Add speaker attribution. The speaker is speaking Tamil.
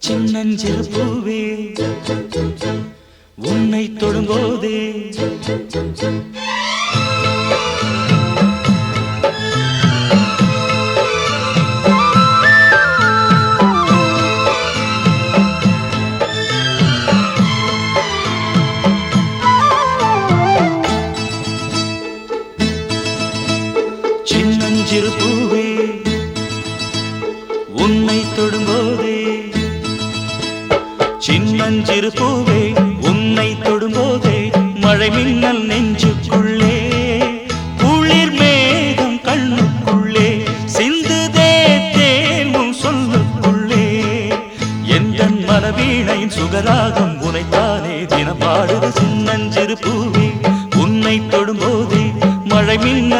Speaker 1: சின்னஞ்சிறு பூவே உன்னை தொடும்போதே சின்னஞ்சிறு பூவே உன்னை தொடும்போதே சின்னஞ்சிறு பூவே உன்னை தொடும்போதே மழை மின்னல் நெஞ்சுக்குள்ளே குளிர் மேகம் கண்ணுக்குள்ளே சிந்துதே தேனும் சொல்லுக்குள்ளே எந்தன் மனவீணையின் சுகராகம் உனைத்தானே தினம் பாடுது சின்னஞ்சிறு பூவே உன்னை தொடும்போதே மழை மின்னல்